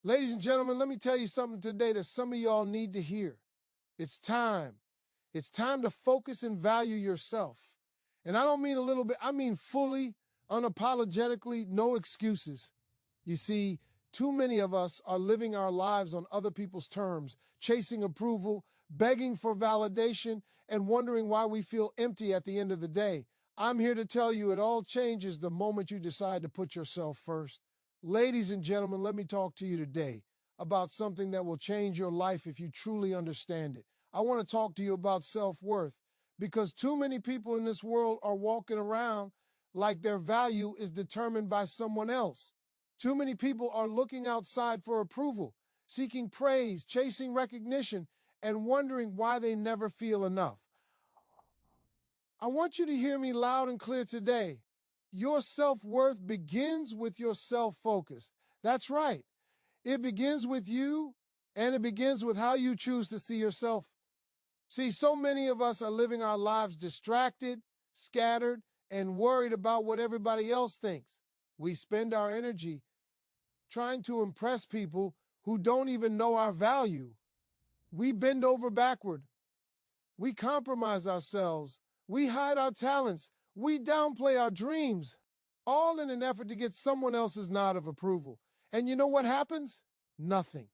Ladies and gentlemen, let me tell you something today that some of y'all need to hear. It's time. It's time to focus and value yourself. And I don't mean a little bit, I mean fully, unapologetically, no excuses. You see, too many of us are living our lives on other people's terms, chasing approval, begging for validation, and wondering why we feel empty at the end of the day. I'm here to tell you it all changes the moment you decide to put yourself first. Ladies and gentlemen, let me talk to you today about something that will change your life if you truly understand it. I want to talk to you about self-worth because too many people in this world are walking around like their value is determined by someone else. Too many people are looking outside for approval, seeking praise, chasing recognition, and wondering why they never feel enough. I want you to hear me loud and clear today. Your self-worth begins with your self-focus. That's right. It begins with you, and it begins with how you choose to see yourself. See, so many of us are living our lives distracted, scattered, and worried about what everybody else thinks. We spend our energy trying to impress people who don't even know our value. We bend over backward. We compromise ourselves. We hide our talents. We downplay our dreams, all in an effort to get someone else's nod of approval. And you know what happens? Nothing.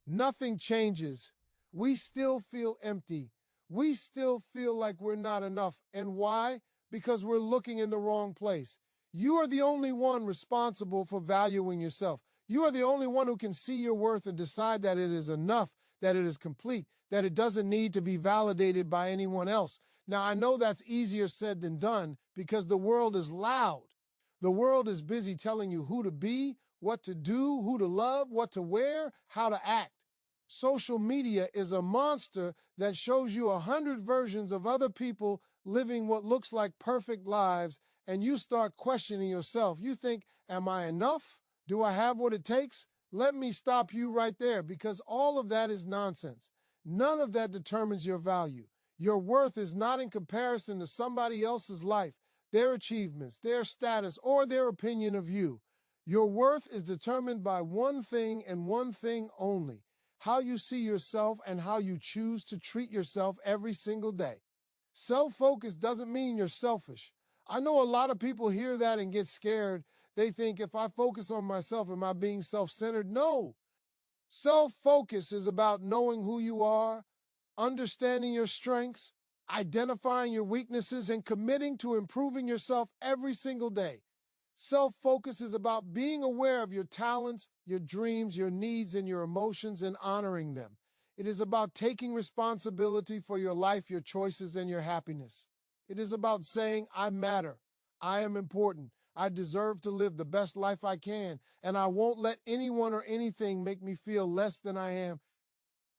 Nothing changes. We still feel empty. We still feel like we're not enough. And why? Because we're looking in the wrong place. You are the only one responsible for valuing yourself. You are the only one who can see your worth and decide that it is enough, that it is complete, that it doesn't need to be validated by anyone else. Now, I know that's easier said than done because the world is loud. The world is busy telling you who to be, what to do, who to love, what to wear, how to act. Social media is a monster that shows you 100 versions of other people living what looks like perfect lives, and you start questioning yourself. You think, am I enough? Do I have what it takes? Let me stop you right there because all of that is nonsense. None of that determines your value. Your worth is not in comparison to somebody else's life, their achievements, their status, or their opinion of you. Your worth is determined by one thing and one thing only: how you see yourself and how you choose to treat yourself every single day. Self-focus doesn't mean you're selfish. I know a lot of people hear that and get scared. They think, if I focus on myself, am I being self-centered? No. Self-focus is about knowing who you are, understanding your strengths, identifying your weaknesses, and committing to improving yourself every single day. Self-focus is about being aware of your talents, your dreams, your needs, and your emotions and honoring them. It is about taking responsibility for your life, your choices, and your happiness. It is about saying, I matter, I am important, I deserve to live the best life I can, and I won't let anyone or anything make me feel less than I am.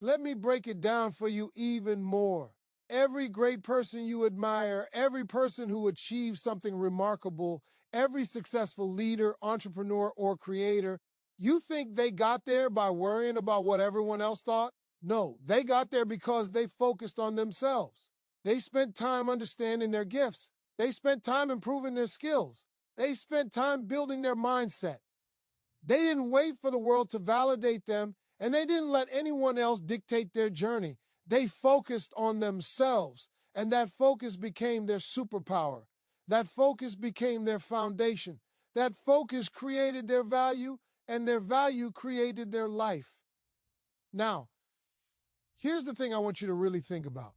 Let me break it down for you even more. Every great person you admire, every person who achieves something remarkable, every successful leader, entrepreneur, or creator, you think they got there by worrying about what everyone else thought? No, they got there because they focused on themselves. They spent time understanding their gifts. They spent time improving their skills. They spent time building their mindset. They didn't wait for the world to validate them, and they didn't let anyone else dictate their journey. They focused on themselves, and that focus became their superpower. That focus became their foundation. That focus created their value, and their value created their life. Now, here's the thing I want you to really think about.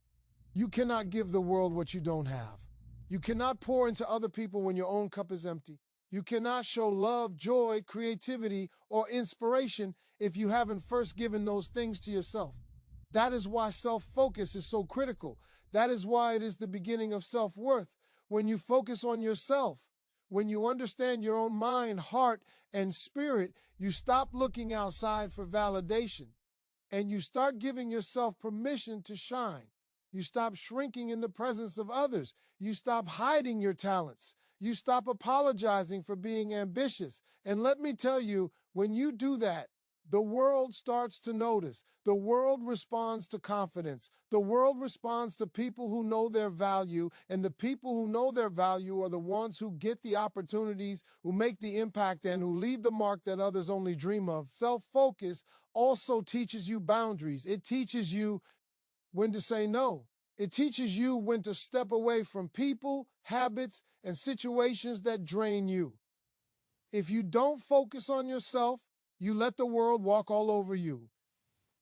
You cannot give the world what you don't have. You cannot pour into other people when your own cup is empty. You cannot show love, joy, creativity, or inspiration if you haven't first given those things to yourself. That is why self-focus is so critical. That is why it is the beginning of self-worth. When you focus on yourself, when you understand your own mind, heart, and spirit, you stop looking outside for validation, and you start giving yourself permission to shine. You stop shrinking in the presence of others. You stop hiding your talents. You stop apologizing for being ambitious. And let me tell you, when you do that, the world starts to notice. The world responds to confidence. The world responds to people who know their value, and the people who know their value are the ones who get the opportunities, who make the impact, and who leave the mark that others only dream of. Self-focus also teaches you boundaries. It teaches you when to say no. It teaches you when to step away from people, habits, and situations that drain you. If you don't focus on yourself, you let the world walk all over you.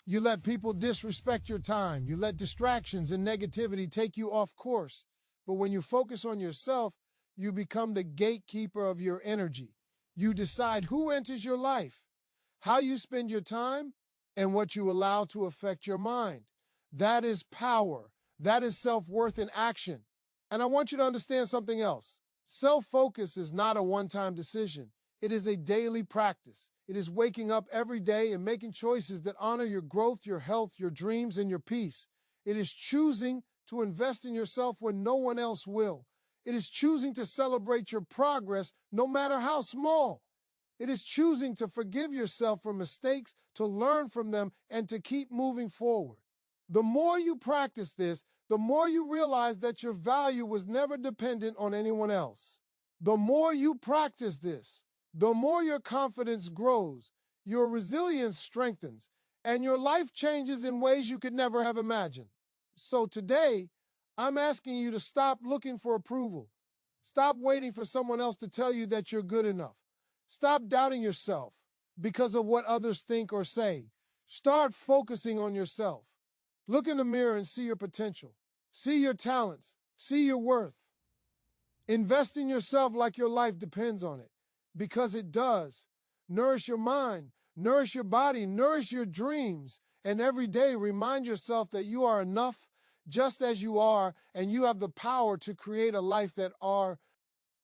You let people disrespect your time. You let distractions and negativity take you off course. But when you focus on yourself, you become the gatekeeper of your energy. You decide who enters your life, how you spend your time, and what you allow to affect your mind. That is power. That is self-worth in action. And I want you to understand something else. Self-focus is not a one-time decision. It is a daily practice. It is waking up every day and making choices that honor your growth, your health, your dreams, and your peace. It is choosing to invest in yourself when no one else will. It is choosing to celebrate your progress, no matter how small. It is choosing to forgive yourself for mistakes, to learn from them, and to keep moving forward. The more you practice this, the more you realize that your value was never dependent on anyone else. The more you practice this, the more your confidence grows, your resilience strengthens, and your life changes in ways you could never have imagined. So today, I'm asking you to stop looking for approval. Stop waiting for someone else to tell you that you're good enough. Stop doubting yourself because of what others think or say. Start focusing on yourself. Look in the mirror and see your potential. See your talents. See your worth. Invest in yourself like your life depends on it, because it does. Nourish your mind, nourish your body, nourish your dreams, and every day remind yourself that you are enough just as you are, and you have the power to create a life that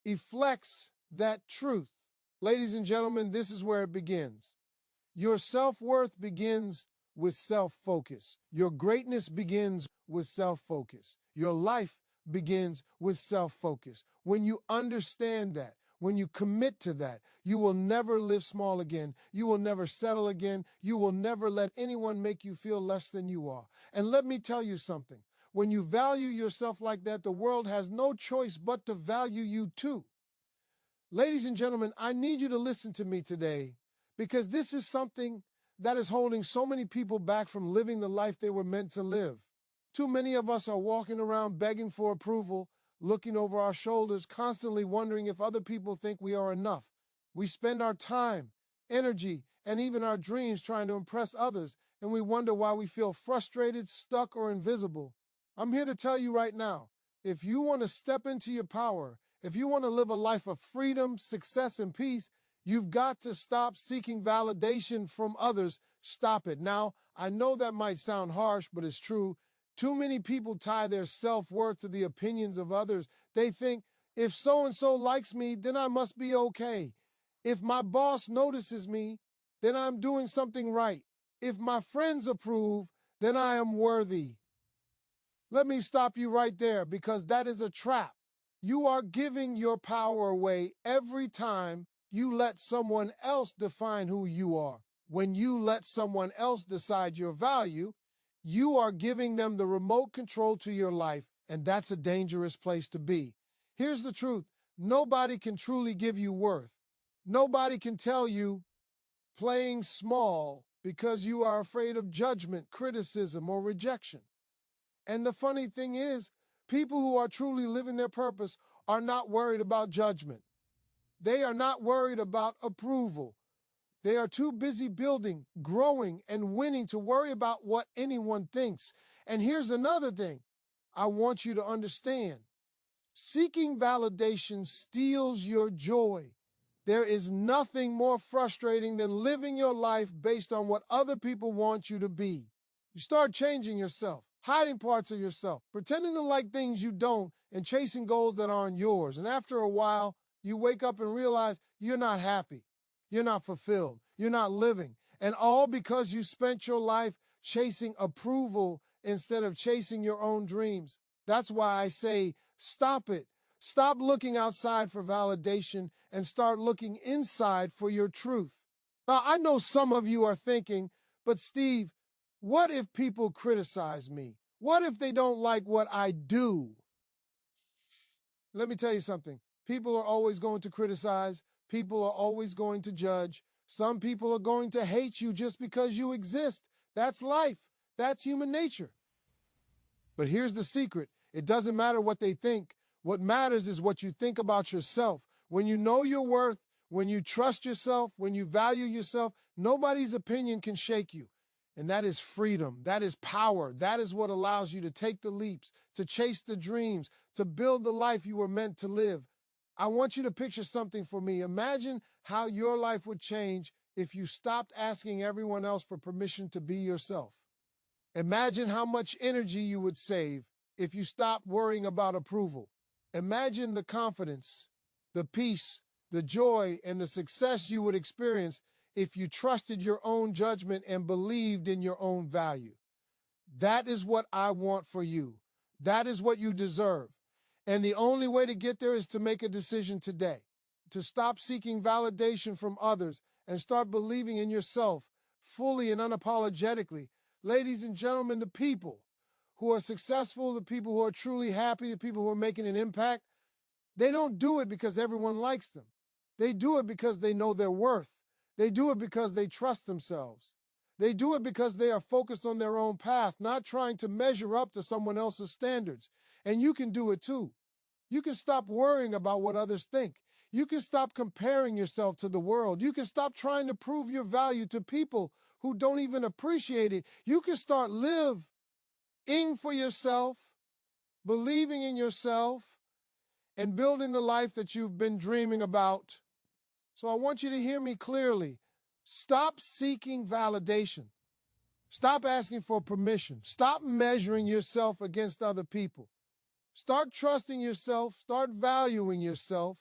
reflects that truth. Ladies and gentlemen, this is where it begins. Your self-worth begins with self-focus. Your greatness begins with self-focus. Your life begins with self-focus. When you understand that, when you commit to that, you will never live small again. You will never settle again. You will never let anyone make you feel less than you are. And let me tell you something. When you value yourself like that, the world has no choice but to value you too. Ladies and gentlemen, I need you to listen to me today, because this is something that is holding so many people back from living the life they were meant to live. Too many of us are walking around begging for approval, looking over our shoulders, constantly wondering if other people think we are enough. We spend our time, energy, and even our dreams trying to impress others, and we wonder why we feel frustrated, stuck, or invisible. I'm here to tell you right now, if you want to step into your power, if you want to live a life of freedom, success, and peace, you've got to stop seeking validation from others. Stop it. Now, I know that might sound harsh, but it's true. Too many people tie their self-worth to the opinions of others. They think, if so-and-so likes me, then I must be okay. If my boss notices me, then I'm doing something right. If my friends approve, then I am worthy. Let me stop you right there, because that is a trap. You are giving your power away every time you let someone else define who you are. When you let someone else decide your value, you are giving them the remote control to your life, and that's a dangerous place to be. Here's the truth. Nobody can truly give you worth. Nobody can tell you playing small because you are afraid of judgment, criticism, or rejection. And the funny thing is, people who are truly living their purpose are not worried about judgment. They are not worried about approval. They are too busy building, growing, and winning to worry about what anyone thinks. And here's another thing I want you to understand. Seeking validation steals your joy. There is nothing more frustrating than living your life based on what other people want you to be. You start changing yourself, hiding parts of yourself, pretending to like things you don't, and chasing goals that aren't yours. And after a while, you wake up and realize you're not happy. You're not fulfilled. You're not living. And all because you spent your life chasing approval instead of chasing your own dreams. That's why I say, stop it. Stop looking outside for validation and start looking inside for your truth. Now, I know some of you are thinking, but Steve, what if people criticize me? What if they don't like what I do? Let me tell you something. People are always going to criticize. People are always going to judge. Some people are going to hate you just because you exist. That's life. That's human nature. But here's the secret. It doesn't matter what they think. What matters is what you think about yourself. When you know your worth, when you trust yourself, when you value yourself, nobody's opinion can shake you. And that is freedom. That is power. That is what allows you to take the leaps, to chase the dreams, to build the life you were meant to live. I want you to picture something for me. Imagine how your life would change if you stopped asking everyone else for permission to be yourself. Imagine how much energy you would save if you stopped worrying about approval. Imagine the confidence, the peace, the joy, and the success you would experience if you trusted your own judgment and believed in your own value. That is what I want for you. That is what you deserve. And the only way to get there is to make a decision today, to stop seeking validation from others and start believing in yourself fully and unapologetically. Ladies and gentlemen, the people who are successful, the people who are truly happy, the people who are making an impact, they don't do it because everyone likes them. They do it because they know their worth. They do it because they trust themselves. They do it because they are focused on their own path, not trying to measure up to someone else's standards. And you can do it too. You can stop worrying about what others think. You can stop comparing yourself to the world. You can stop trying to prove your value to people who don't even appreciate it. You can start living for yourself, believing in yourself, and building the life that you've been dreaming about. So I want you to hear me clearly. Stop seeking validation. Stop asking for permission. Stop measuring yourself against other people. Start trusting yourself, start valuing yourself,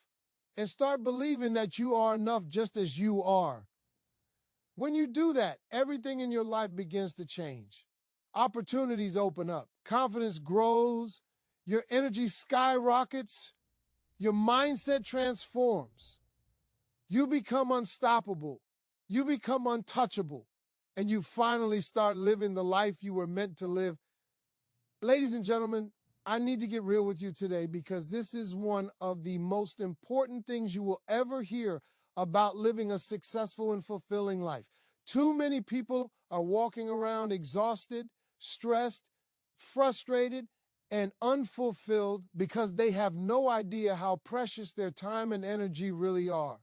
and start believing that you are enough just as you are. When you do that, everything in your life begins to change. Opportunities open up, confidence grows, your energy skyrockets, your mindset transforms. You become unstoppable, you become untouchable, and you finally start living the life you were meant to live. Ladies and gentlemen, I need to get real with you today because this is one of the most important things you will ever hear about living a successful and fulfilling life. Too many people are walking around exhausted, stressed, frustrated, and unfulfilled because they have no idea how precious their time and energy really are.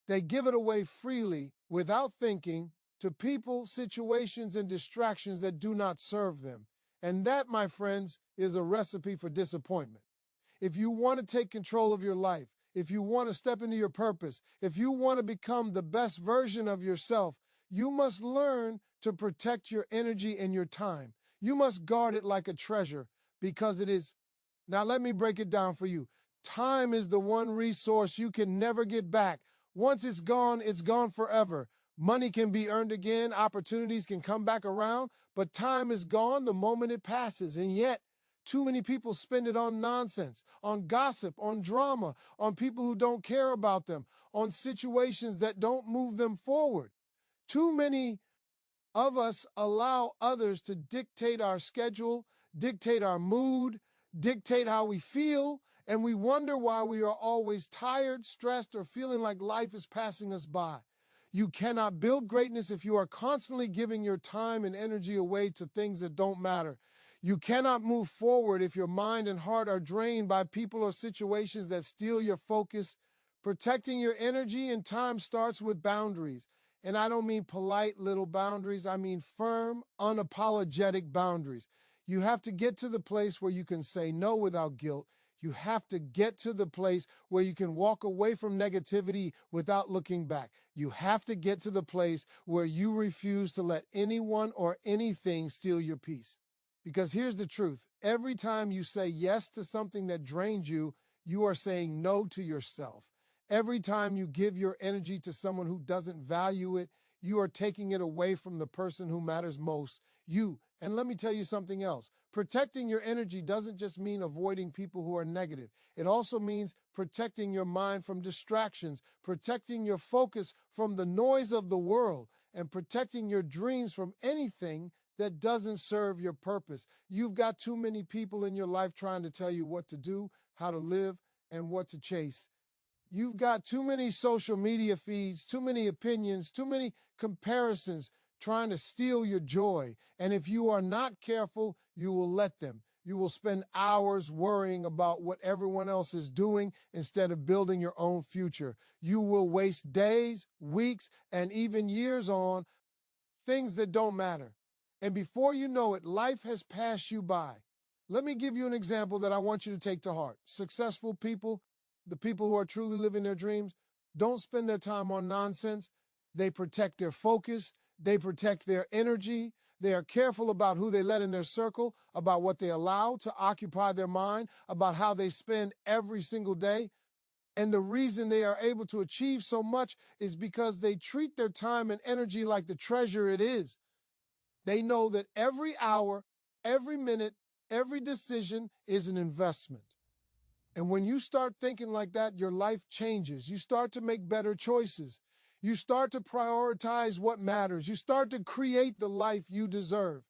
They give it away freely without thinking to people, situations, and distractions that do not serve them. And that, my friends, is a recipe for disappointment. If you want to take control of your life, if you want to step into your purpose, if you want to become the best version of yourself, you must learn to protect your energy and your time. You must guard it like a treasure because it is. Now, let me break it down for you. Time is the one resource you can never get back. Once it's gone forever. Money can be earned again, opportunities can come back around, but time is gone the moment it passes. And yet, too many people spend it on nonsense, on gossip, on drama, on people who don't care about them, on situations that don't move them forward. Too many of us allow others to dictate our schedule, dictate our mood, dictate how we feel, and we wonder why we are always tired, stressed, or feeling like life is passing us by. You cannot build greatness if you are constantly giving your time and energy away to things that don't matter. You cannot move forward if your mind and heart are drained by people or situations that steal your focus. Protecting your energy and time starts with boundaries. And I don't mean polite little boundaries. I mean firm, unapologetic boundaries. You have to get to the place where you can say no without guilt. You have to get to the place where you can walk away from negativity without looking back. You have to get to the place where you refuse to let anyone or anything steal your peace. Because here's the truth. Every time you say yes to something that drains you, you are saying no to yourself. Every time you give your energy to someone who doesn't value it, you are taking it away from the person who matters most, you. And let me tell you something else. Protecting your energy doesn't just mean avoiding people who are negative. It also means protecting your mind from distractions, protecting your focus from the noise of the world, and protecting your dreams from anything that doesn't serve your purpose. You've got too many people in your life trying to tell you what to do, how to live, and what to chase. You've got too many social media feeds, too many opinions, too many comparisons trying to steal your joy. And if you are not careful, you will let them. You will spend hours worrying about what everyone else is doing instead of building your own future. You will waste days, weeks, and even years on things that don't matter. And before you know it, life has passed you by. Let me give you an example that I want you to take to heart. Successful people, the people who are truly living their dreams, don't spend their time on nonsense. They protect their focus. They protect their energy. They are careful about who they let in their circle, about what they allow to occupy their mind, about how they spend every single day. And the reason they are able to achieve so much is because they treat their time and energy like the treasure it is. They know that every hour, every minute, every decision is an investment. And when you start thinking like that, your life changes. You start to make better choices. You start to prioritize what matters. You start to create the life you deserve.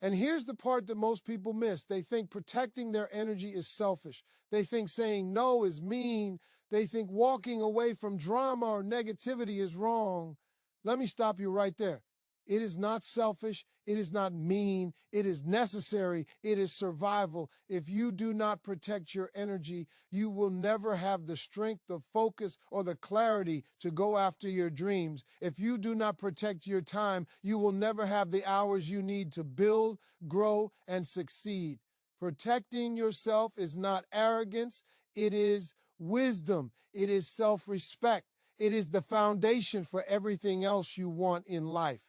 And here's the part that most people miss. They think protecting their energy is selfish. They think saying no is mean. They think walking away from drama or negativity is wrong. Let me stop you right there. It is not selfish. It is not mean. It is necessary. It is survival. If you do not protect your energy, you will never have the strength, the focus, or the clarity to go after your dreams. If you do not protect your time, you will never have the hours you need to build, grow, and succeed. Protecting yourself is not arrogance. It is wisdom. It is self-respect. It is the foundation for everything else you want in life.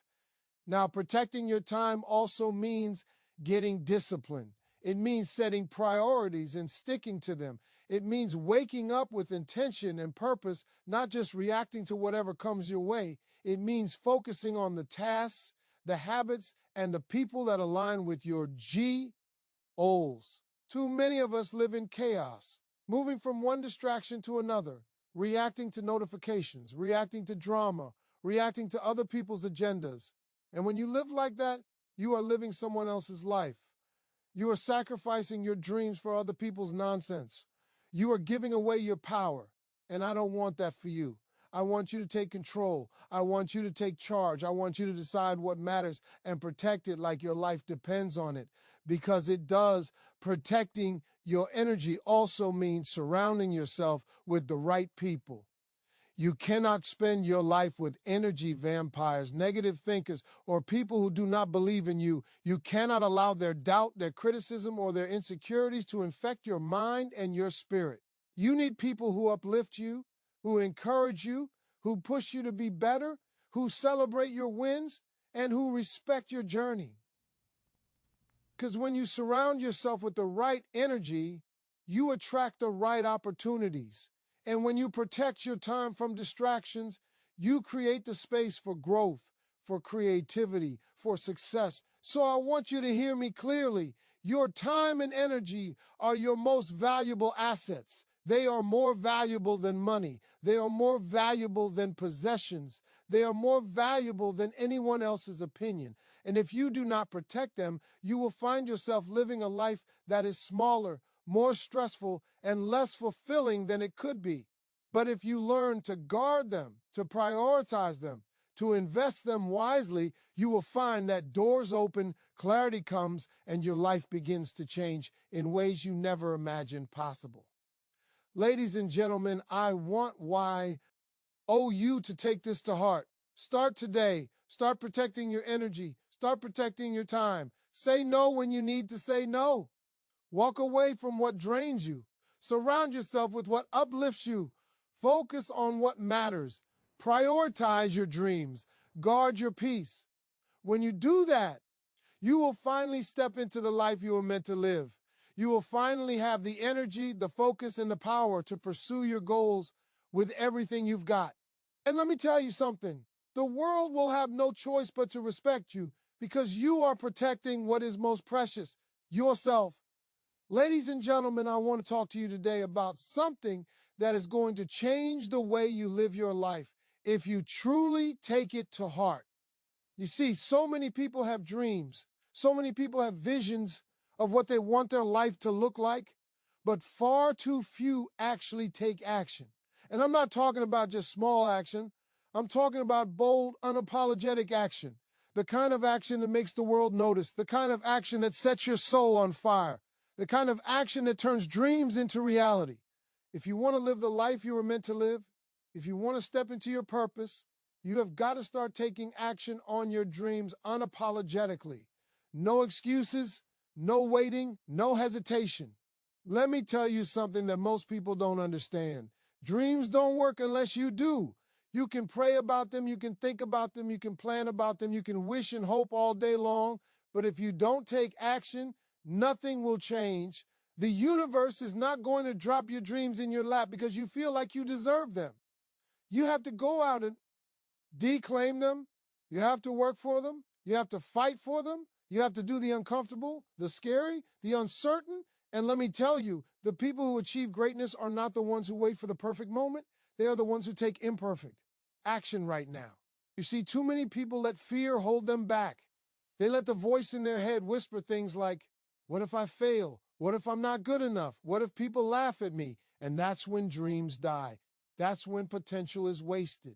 Now, protecting your time also means getting disciplined. It means setting priorities and sticking to them. It means waking up with intention and purpose, not just reacting to whatever comes your way. It means focusing on the tasks, the habits, and the people that align with your goals. Too many of us live in chaos, moving from one distraction to another, reacting to notifications, reacting to drama, reacting to other people's agendas. And when you live like that, you are living someone else's life. You are sacrificing your dreams for other people's nonsense. You are giving away your power. And I don't want that for you. I want you to take control. I want you to take charge. I want you to decide what matters and protect it like your life depends on it. Because it does. Protecting your energy also means surrounding yourself with the right people. You cannot spend your life with energy vampires, negative thinkers, or people who do not believe in you. You cannot allow their doubt, their criticism, or their insecurities to infect your mind and your spirit. You need people who uplift you, who encourage you, who push you to be better, who celebrate your wins, and who respect your journey. Because when you surround yourself with the right energy, you attract the right opportunities. And when you protect your time from distractions, you create the space for growth, for creativity, for success. So I want you to hear me clearly. Your time and energy are your most valuable assets. They are more valuable than money. They are more valuable than possessions. They are more valuable than anyone else's opinion. And if you do not protect them, you will find yourself living a life that is smaller, more stressful, and less fulfilling than it could be. But if you learn to guard them, to prioritize them, to invest them wisely, you will find that doors open, clarity comes, and your life begins to change in ways you never imagined possible. Ladies and gentlemen, I owe you to take this to heart. Start today. Start protecting your energy. Start protecting your time. Say no when you need to say no. Walk away from what drains you. Surround yourself with what uplifts you. Focus on what matters. Prioritize your dreams. Guard your peace. When you do that, you will finally step into the life you were meant to live. You will finally have the energy, the focus, and the power to pursue your goals with everything you've got. And let me tell you something. The world will have no choice but to respect you because you are protecting what is most precious, yourself. Ladies and gentlemen, I want to talk to you today about something that is going to change the way you live your life if you truly take it to heart. You see, so many people have dreams. So many people have visions of what they want their life to look like, but far too few actually take action. And I'm not talking about just small action. I'm talking about bold, unapologetic action. The kind of action that makes the world notice, the kind of action that sets your soul on fire, the kind of action that turns dreams into reality. If you want to live the life you were meant to live, if you want to step into your purpose, you have got to start taking action on your dreams unapologetically. No excuses, no waiting, no hesitation. Let me tell you something that most people don't understand. Dreams don't work unless you do. You can pray about them, you can think about them, you can plan about them, you can wish and hope all day long, but if you don't take action, nothing will change. The universe is not going to drop your dreams in your lap because you feel like you deserve them. You have to go out and declaim them. You have to work for them. You have to fight for them. You have to do the uncomfortable, the scary, the uncertain. And let me tell you, the people who achieve greatness are not the ones who wait for the perfect moment. They are the ones who take imperfect action right now. You see, too many people let fear hold them back. They let the voice in their head whisper things like, what if I fail? What if I'm not good enough? What if people laugh at me? And that's when dreams die. That's when potential is wasted.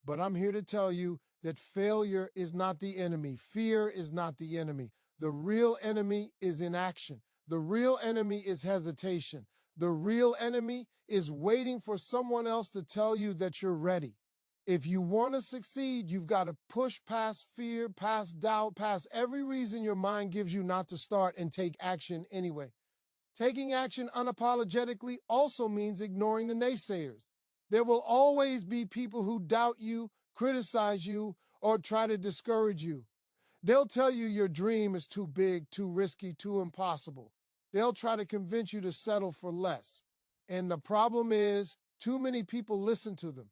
But I'm here to tell you that failure is not the enemy. Fear is not the enemy. The real enemy is inaction. The real enemy is hesitation. The real enemy is waiting for someone else to tell you that you're ready. If you want to succeed, you've got to push past fear, past doubt, past every reason your mind gives you not to start and take action anyway. Taking action unapologetically also means ignoring the naysayers. There will always be people who doubt you, criticize you, or try to discourage you. They'll tell you your dream is too big, too risky, too impossible. They'll try to convince you to settle for less. And the problem is, too many people listen to them.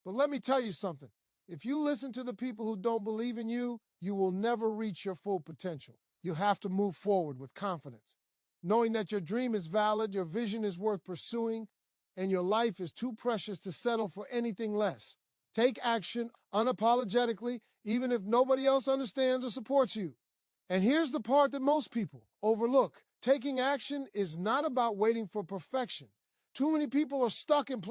But let me tell you something. If you listen to the people who don't believe in you, you will never reach your full potential. You have to move forward with confidence, knowing that your dream is valid, your vision is worth pursuing, and your life is too precious to settle for anything less. Take action unapologetically, even if nobody else understands or supports you. And here's the part that most people overlook. Taking action is not about waiting for perfection. Too many people are stuck in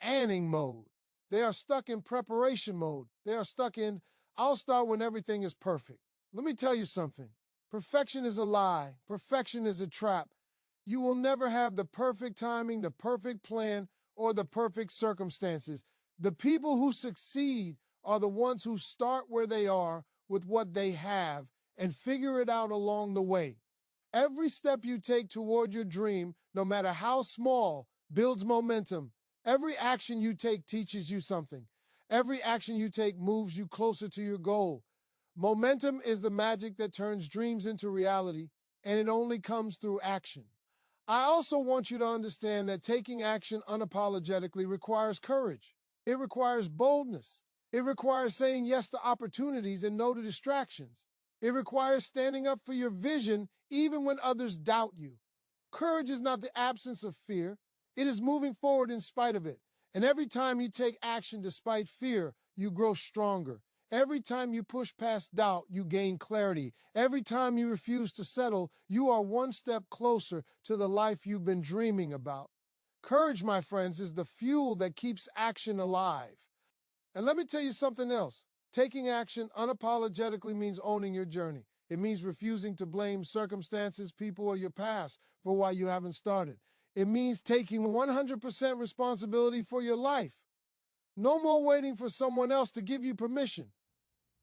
planning mode. They are stuck in preparation mode. They are stuck in, I'll start when everything is perfect. Let me tell you something. Perfection is a lie. Perfection is a trap. You will never have the perfect timing, the perfect plan, or the perfect circumstances. The people who succeed are the ones who start where they are with what they have and figure it out along the way. Every step you take toward your dream, no matter how small, builds momentum. Every action you take teaches you something. Every action you take moves you closer to your goal. Momentum is the magic that turns dreams into reality, and it only comes through action. I also want you to understand that taking action unapologetically requires courage. It requires boldness. It requires saying yes to opportunities and no to distractions. It requires standing up for your vision even when others doubt you. Courage is not the absence of fear. It is moving forward in spite of it. And every time you take action despite fear, you grow stronger. Every time you push past doubt, you gain clarity. Every time you refuse to settle, you are one step closer to the life you've been dreaming about. Courage, my friends, is the fuel that keeps action alive. And let me tell you something else. Taking action unapologetically means owning your journey. It means refusing to blame circumstances, people, or your past for why you haven't started. It means taking 100% responsibility for your life. No more waiting for someone else to give you permission.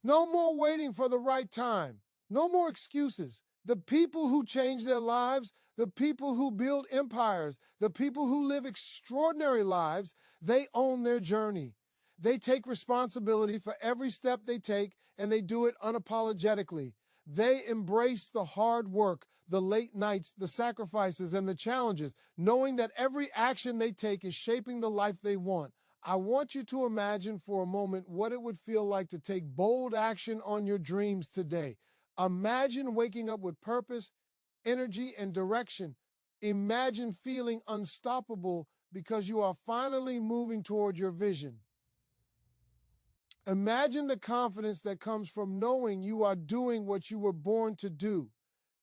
No more waiting for the right time. No more excuses. The people who change their lives, the people who build empires, the people who live extraordinary lives, they own their journey. They take responsibility for every step they take, and they do it unapologetically. They embrace the hard work, the late nights, the sacrifices, and the challenges, knowing that every action they take is shaping the life they want. I want you to imagine for a moment what it would feel like to take bold action on your dreams today. Imagine waking up with purpose, energy, and direction. Imagine feeling unstoppable because you are finally moving toward your vision. Imagine the confidence that comes from knowing you are doing what you were born to do.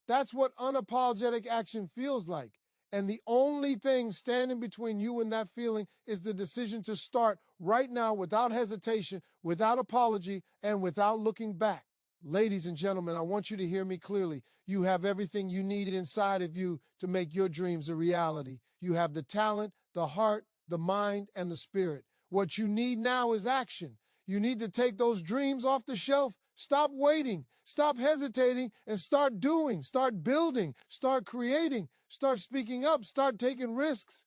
That's what unapologetic action feels like. And the only thing standing between you and that feeling is the decision to start right now without hesitation, without apology, and without looking back. Ladies and gentlemen, I want you to hear me clearly. You have everything you need inside of you to make your dreams a reality. You have the talent, the heart, the mind, and the spirit. What you need now is action. You need to take those dreams off the shelf. Stop waiting. Stop hesitating and start doing, start building, start creating, start speaking up, start taking risks,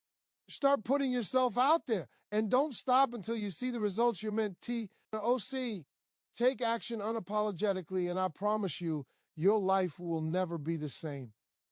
start putting yourself out there. And don't stop until you see the results you're meant to. OC, take action unapologetically, and I promise you, your life will never be the same.